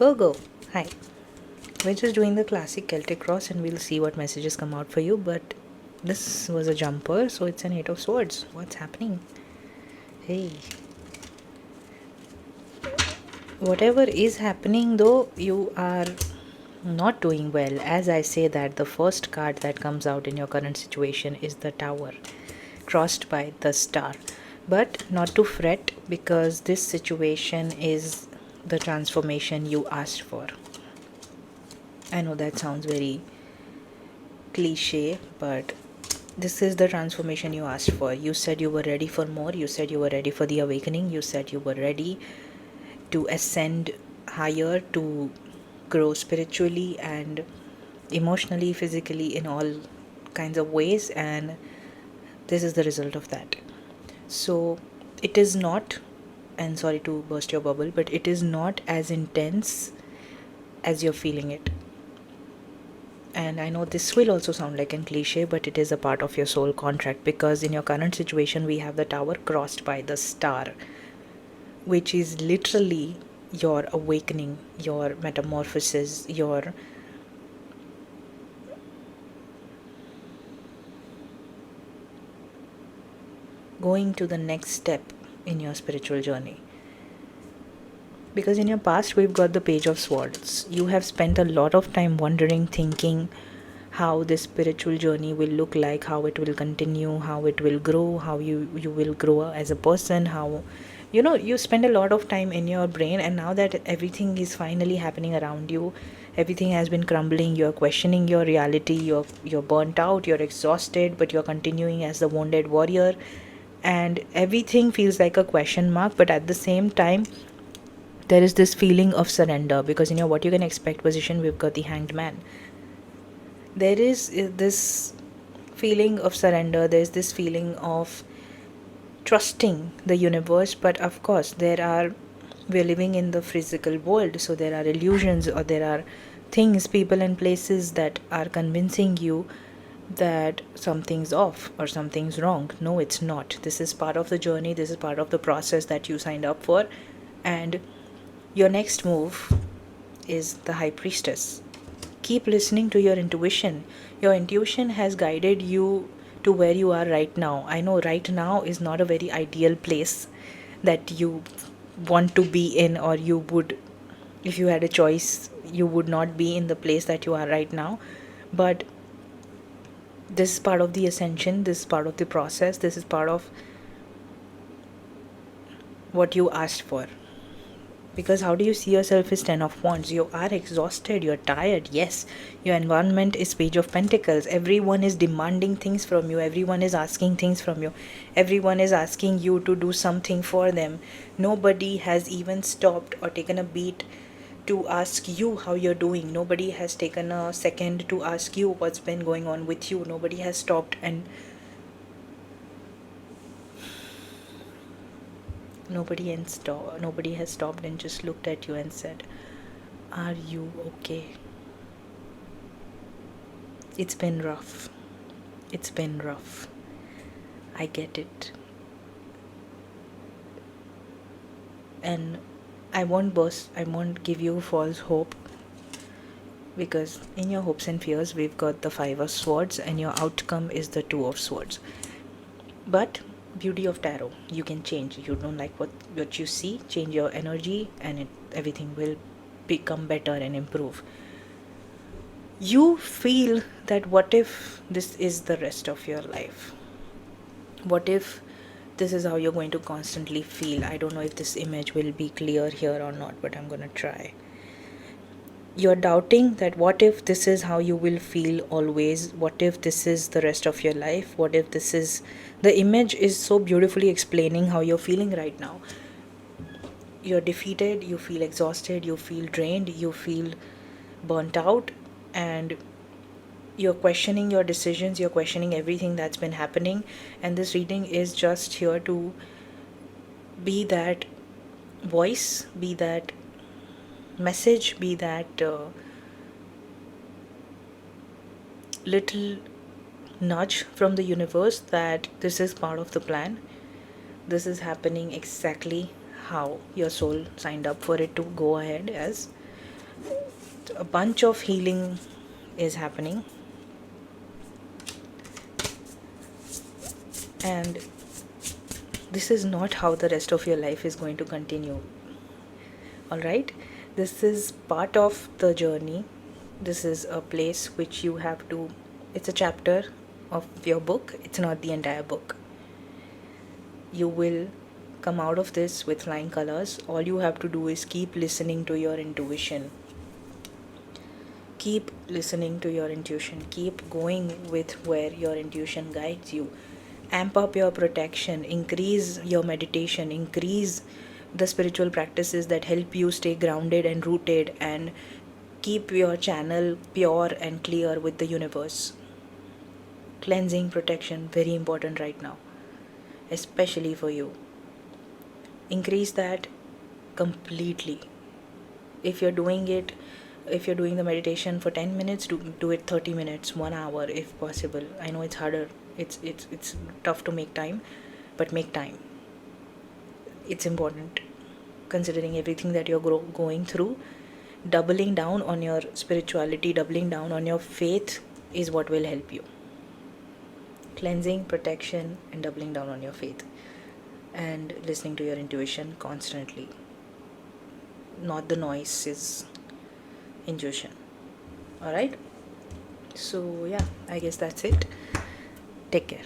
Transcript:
Virgo, hi. We're just doing the classic Celtic cross and we'll see what messages come out for you. But this was a jumper, so it's an Eight of Swords. What's happening? Hey. Whatever is happening, though, you are not doing well. As I say that, the first card that comes out in your current situation is the Tower, crossed by the Star. But not to fret, because this situation is the transformation you asked for. I know that sounds very cliche, but this is the transformation you asked for. You said you were ready for more. You said you were ready for the awakening. You said you were ready to ascend higher, to grow spiritually and emotionally, physically, in all kinds of ways. And this is the result of that. So it is not, and sorry to burst your bubble, but it is not as intense as you're feeling it. And I know this will also sound like a cliche, but it is a part of your soul contract, because in your current situation we have the Tower crossed by the Star, which is literally your awakening, your metamorphosis, your going to the next step in your spiritual journey. Because in your past we've got the Page of Swords. You have spent a lot of time wondering, thinking how this spiritual journey will look like, how it will continue, how it will grow, how you will grow as a person, how you spend a lot of time in your brain. And now that everything is finally happening around you, everything has been crumbling, you're questioning your reality, you're burnt out, you're exhausted, but you're continuing as the wounded warrior, and everything feels like a question mark. But at the same time, there is this feeling of surrender, because in your what you can expect position we've got the Hanged Man. There is this feeling of surrender, there's this feeling of trusting the universe. But of course we're living in the physical world, so there are illusions, or there are things, people and places that are convincing you that something's off or something's wrong. No, it's not. This is part of the journey, this is part of the process that you signed up for. And your next move is the High Priestess. Keep listening to your intuition. Your intuition has guided you to where you are right now. I know right now is not a very ideal place that you want to be in, or you would, if you had a choice, you would not be in the place that you are right now. But this is part of the ascension, this is part of the process, this is part of what you asked for. Because how do you see yourself as 10 of Wands? You are exhausted, you're tired. Yes, your environment is Page of Pentacles. Everyone is demanding things from you, everyone is asking things from you, everyone is asking you to do something for them. Nobody has even stopped or taken a beat to ask you how you're doing. Nobody has taken a second to ask you what's been going on with you. Nobody has stopped and nobody has stopped and just looked at you and said, are you okay? It's been rough. It's been rough. I get it. And I won't give you false hope, because in your hopes and fears we've got the Five of Swords and your outcome is the Two of Swords. But beauty of tarot, you can change. You don't like what you see, change your energy, and everything will become better and improve. You feel that what if this is the rest of your life? What if this is how you're going to constantly feel? I don't know if this image will be clear here or not, but I'm going to try. You're doubting that what if this is how you will feel always? What if this is the rest of your life? What if this is... The image is so beautifully explaining how you're feeling right now. You're defeated, you feel exhausted, you feel drained, you feel burnt out, and you're questioning your decisions, you're questioning everything that's been happening. And this reading is just here to be that voice, be that message, be that little nudge from the universe that this is part of the plan. This is happening exactly how your soul signed up for it to go ahead as. A bunch of healing is happening, and this is not how the rest of your life is going to continue. All right, this is part of the journey. This is a place which you have to, it's a chapter of your book, it's not the entire book. You will come out of this with flying colors. All you have to do is keep listening to your intuition. Keep listening to your intuition. Keep going with where your intuition guides you. Amp up your protection. Increase your meditation. Increase the spiritual practices that help you stay grounded and rooted, and keep your channel pure and clear with the universe. Cleansing, protection, very important right now, especially for you. Increase that completely. If you're doing the meditation for 10 minutes, do it 30 minutes, 1 hour if possible. I know it's harder, it's tough to make time, but make time. It's important, considering everything that you're going through. Doubling down on your spirituality, doubling down on your faith is what will help you. Cleansing, protection, and doubling down on your faith, and listening to your intuition constantly. Not the noise, is intuition. All right, so yeah, I guess that's it. Take care.